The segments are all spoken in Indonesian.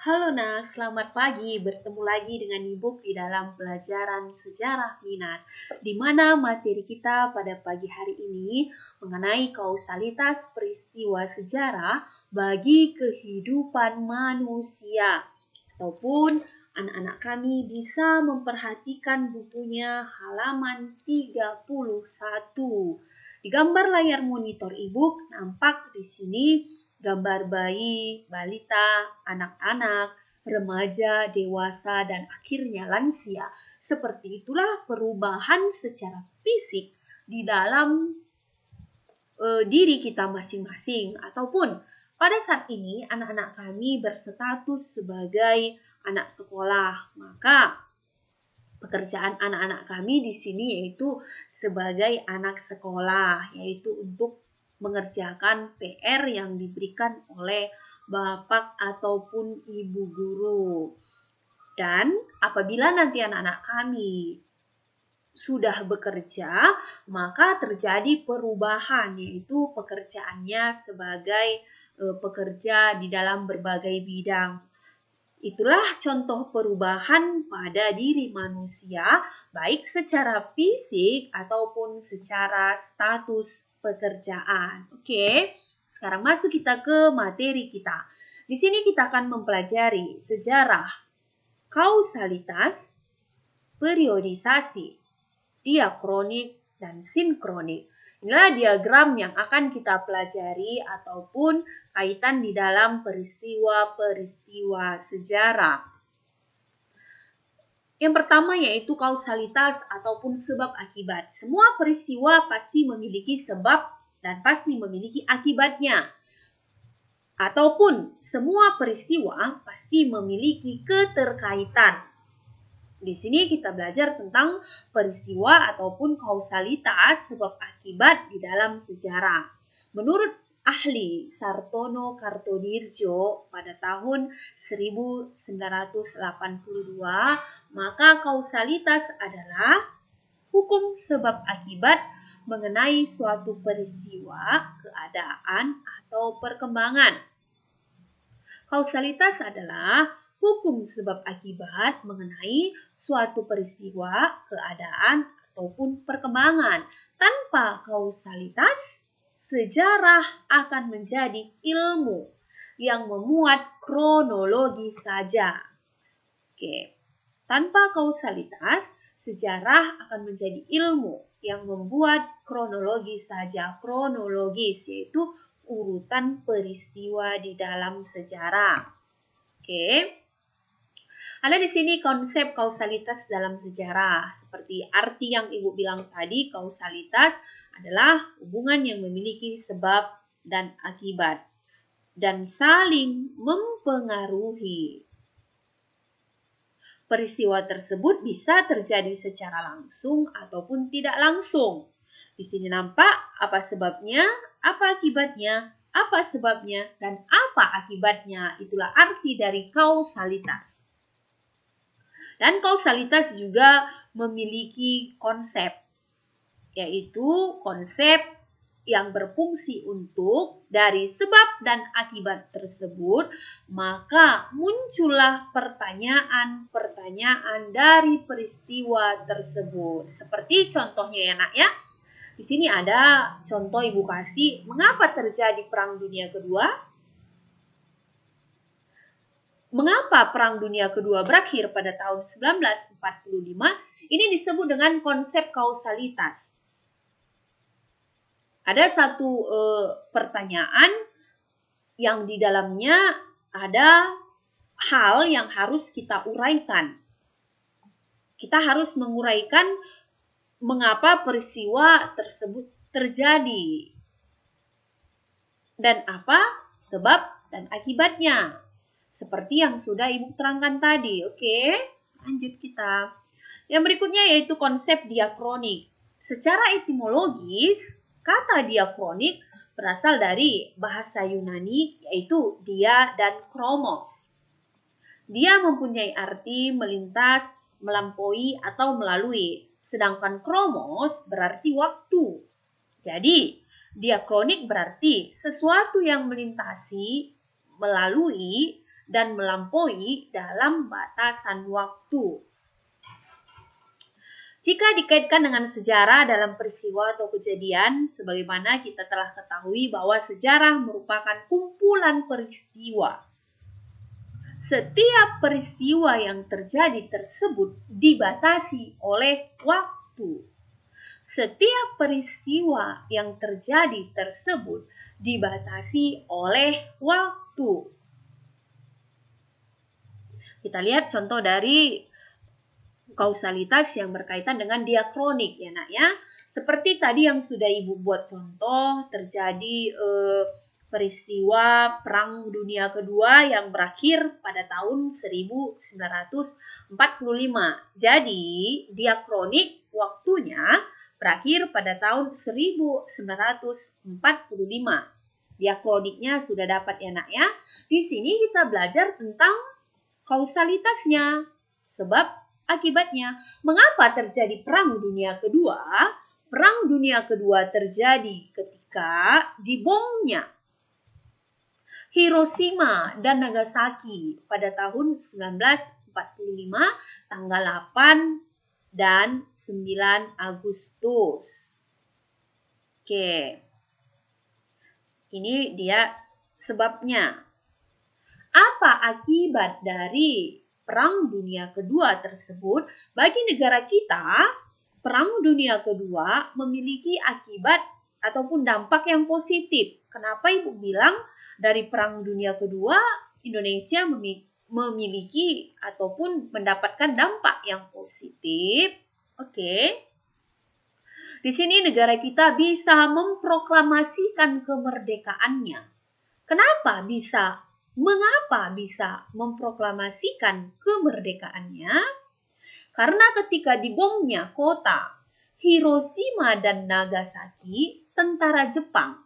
Halo nak, selamat pagi. Bertemu lagi dengan Ibu di dalam pelajaran sejarah minat, di mana materi kita pada pagi hari ini mengenai kausalitas peristiwa sejarah bagi kehidupan manusia. Ataupun anak-anak kami bisa memperhatikan bukunya halaman 31. Di gambar layar monitor Ibu nampak di sini gambar bayi, balita, anak-anak, remaja, dewasa, dan akhirnya lansia. Seperti itulah perubahan secara fisik di dalam diri kita masing-masing. Ataupun pada saat ini anak-anak kami berstatus sebagai anak sekolah. Maka pekerjaan anak-anak kami di sini yaitu sebagai anak sekolah, yaitu untuk mengerjakan PR yang diberikan oleh bapak ataupun ibu guru. Dan apabila nanti anak-anak kami sudah bekerja, maka terjadi perubahan, yaitu pekerjaannya sebagai pekerja di dalam berbagai bidang. Itulah contoh perubahan pada diri manusia, baik secara fisik ataupun secara status pekerjaan. Oke, sekarang masuk kita ke materi kita. Di sini kita akan mempelajari sejarah kausalitas, periodisasi, diakronik, dan sinkronik. Inilah diagram yang akan kita pelajari ataupun kaitan di dalam peristiwa-peristiwa sejarah. Yang pertama yaitu kausalitas ataupun sebab akibat. Semua peristiwa pasti memiliki sebab dan pasti memiliki akibatnya. Ataupun semua peristiwa pasti memiliki keterkaitan. Di sini kita belajar tentang peristiwa ataupun kausalitas sebab akibat di dalam sejarah. Menurut ahli Sartono Kartodirjo pada tahun 1982, maka kausalitas adalah hukum sebab akibat mengenai suatu peristiwa, keadaan, atau perkembangan. Kausalitas adalah hukum sebab akibat mengenai suatu peristiwa, keadaan, ataupun perkembangan. Tanpa kausalitas, sejarah akan menjadi ilmu yang memuat kronologi saja. Oke. Tanpa kausalitas, sejarah akan menjadi ilmu yang membuat kronologi saja. Kronologis yaitu urutan peristiwa di dalam sejarah. Oke. Ada di sini konsep kausalitas dalam sejarah. Seperti arti yang Ibu bilang tadi, kausalitas adalah hubungan yang memiliki sebab dan akibat dan saling mempengaruhi. Peristiwa tersebut bisa terjadi secara langsung ataupun tidak langsung. Di sini nampak apa sebabnya, apa akibatnya, apa sebabnya, dan apa akibatnya. Itulah arti dari kausalitas. Dan kausalitas juga memiliki konsep, yaitu konsep yang berfungsi untuk dari sebab dan akibat tersebut, maka muncullah pertanyaan-pertanyaan dari peristiwa tersebut. Seperti contohnya ya nak ya. Di sini ada contoh Ibu kasih, mengapa terjadi Perang Dunia Kedua? Mengapa Perang Dunia Kedua berakhir pada tahun 1945? Ini disebut dengan konsep kausalitas. Ada satu pertanyaan yang di dalamnya ada hal yang harus kita uraikan. Kita harus menguraikan mengapa peristiwa tersebut terjadi dan apa sebab dan akibatnya. Seperti yang sudah Ibu terangkan tadi. Oke, lanjut kita. Yang berikutnya yaitu konsep diakronik. Secara etimologis, kata diakronik berasal dari bahasa Yunani yaitu dia dan kromos. Dia mempunyai arti melintas, melampaui, atau melalui. Sedangkan kromos berarti waktu. Jadi, diakronik berarti sesuatu yang melintasi, melalui, dan melampaui dalam batasan waktu. Jika dikaitkan dengan sejarah dalam peristiwa atau kejadian, sebagaimana kita telah ketahui bahwa sejarah merupakan kumpulan peristiwa. Setiap peristiwa yang terjadi tersebut dibatasi oleh waktu. Setiap peristiwa yang terjadi tersebut dibatasi oleh waktu. Kita lihat contoh dari kausalitas yang berkaitan dengan diakronik ya nak ya. Seperti tadi yang sudah Ibu buat contoh, terjadi peristiwa Perang Dunia Kedua yang berakhir pada tahun 1945. Jadi diakronik waktunya berakhir pada tahun 1945. Diakroniknya sudah dapat ya nak ya. Di sini kita belajar tentang kausalitasnya, sebab akibatnya. Mengapa terjadi Perang Dunia Kedua? Perang Dunia Kedua terjadi ketika dibomnya Hiroshima dan Nagasaki pada tahun 1945 tanggal 8 dan 9 Agustus. Oke. Ini dia sebabnya. Apa akibat dari Perang Dunia Kedua tersebut? Bagi negara kita, Perang Dunia Kedua memiliki akibat ataupun dampak yang positif. Kenapa Ibu bilang dari Perang Dunia Kedua Indonesia memiliki ataupun mendapatkan dampak yang positif? Oke. Di sini negara kita bisa memproklamasikan kemerdekaannya. Mengapa bisa memproklamasikan kemerdekaannya? Karena ketika dibomnya kota Hiroshima dan Nagasaki, tentara Jepang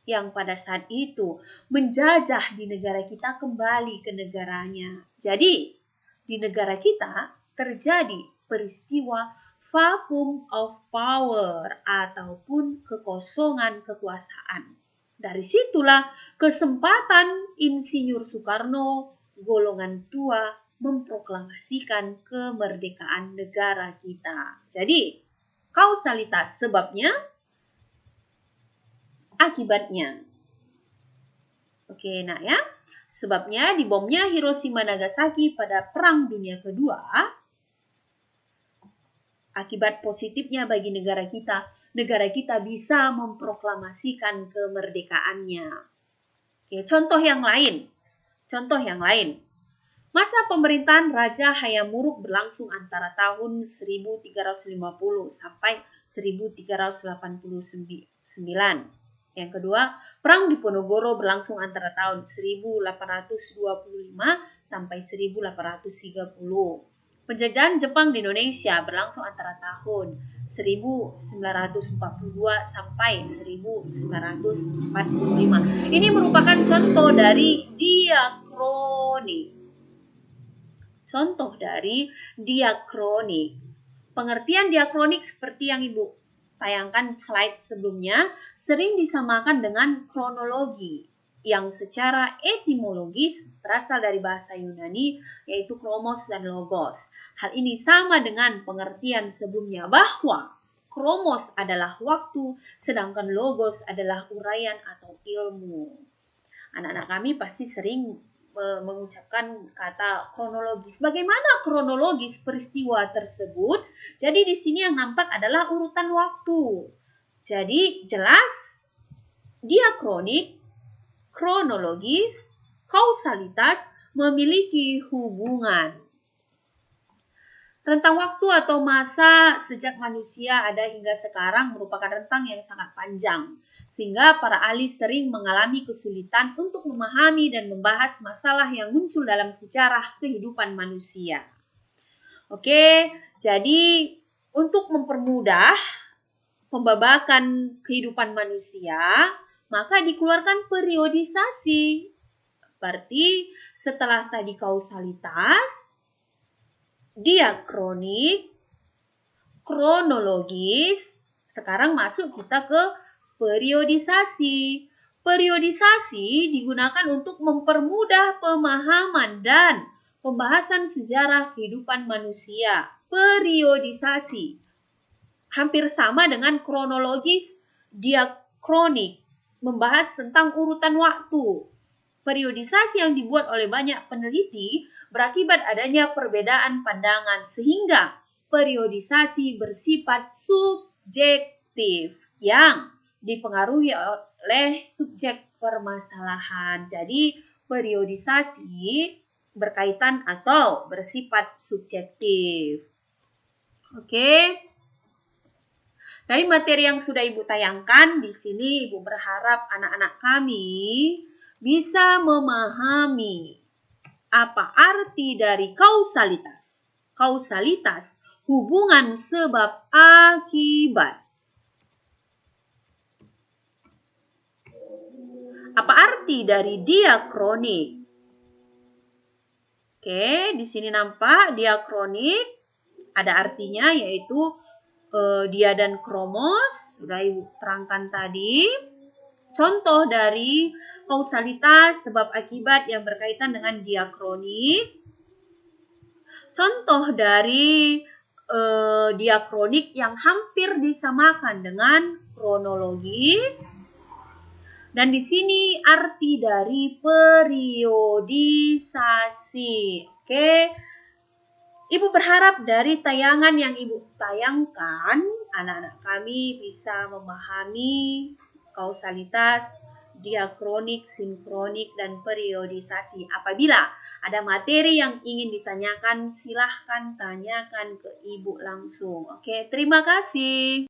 yang pada saat itu menjajah di negara kita kembali ke negaranya. Jadi, di negara kita terjadi peristiwa vacuum of power ataupun kekosongan kekuasaan. Dari situlah kesempatan Insinyur Soekarno, golongan tua, memproklamasikan kemerdekaan negara kita. Jadi, kausalitas sebabnya, akibatnya. Oke, nah ya. Sebabnya dibomnya Hiroshima Nagasaki pada Perang Dunia Kedua, akibat positifnya bagi negara kita bisa memproklamasikan kemerdekaannya. Oke, contoh yang lain. Masa pemerintahan Raja Hayam Wuruk berlangsung antara tahun 1350 sampai 1389. Yang kedua, Perang Diponegoro berlangsung antara tahun 1825 sampai 1830. Penjajahan Jepang di Indonesia berlangsung antara tahun 1942 sampai 1945. Ini merupakan contoh dari diakronik. Pengertian diakronik seperti yang Ibu tayangkan slide sebelumnya sering disamakan dengan kronologi yang secara etimologis berasal dari bahasa Yunani, yaitu kromos dan logos. Hal ini sama dengan pengertian sebelumnya bahwa kromos adalah waktu, sedangkan logos adalah uraian atau ilmu. Anak-anak kami pasti sering mengucapkan kata kronologis. Bagaimana kronologis peristiwa tersebut? Jadi di sini yang nampak adalah urutan waktu. Jadi jelas diakronik, kronologis, kausalitas memiliki hubungan. Rentang waktu atau masa sejak manusia ada hingga sekarang merupakan rentang yang sangat panjang, sehingga para ahli sering mengalami kesulitan untuk memahami dan membahas masalah yang muncul dalam sejarah kehidupan manusia. Oke, jadi untuk mempermudah pembabakan kehidupan manusia, maka dikeluarkan periodisasi. Berarti setelah tadi kausalitas, diakronik, kronologis, sekarang masuk kita ke periodisasi. Periodisasi digunakan untuk mempermudah pemahaman dan pembahasan sejarah kehidupan manusia. Periodisasi hampir sama dengan kronologis diakronik, membahas tentang urutan waktu. Periodisasi yang dibuat oleh banyak peneliti berakibat adanya perbedaan pandangan, sehingga periodisasi bersifat subjektif yang dipengaruhi oleh subjek permasalahan. Jadi, periodisasi berkaitan atau bersifat subjektif. Oke. Dari materi yang sudah Ibu tayangkan, di sini Ibu berharap anak-anak kami bisa memahami apa arti dari kausalitas. Kausalitas, hubungan sebab akibat. Apa arti dari diakronik? Oke, di sini nampak diakronik ada artinya yaitu dia dan kromos, sudah Ibu terangkan tadi. Contoh dari kausalitas sebab akibat yang berkaitan dengan diakronik. Contoh dari diakronik yang hampir disamakan dengan kronologis. Dan di sini arti dari periodisasi. Oke. Ibu berharap dari tayangan yang Ibu tayangkan, anak-anak kami bisa memahami kausalitas, diakronik, sinkronik, dan periodisasi. Apabila ada materi yang ingin ditanyakan, silahkan tanyakan ke Ibu langsung. Oke, terima kasih.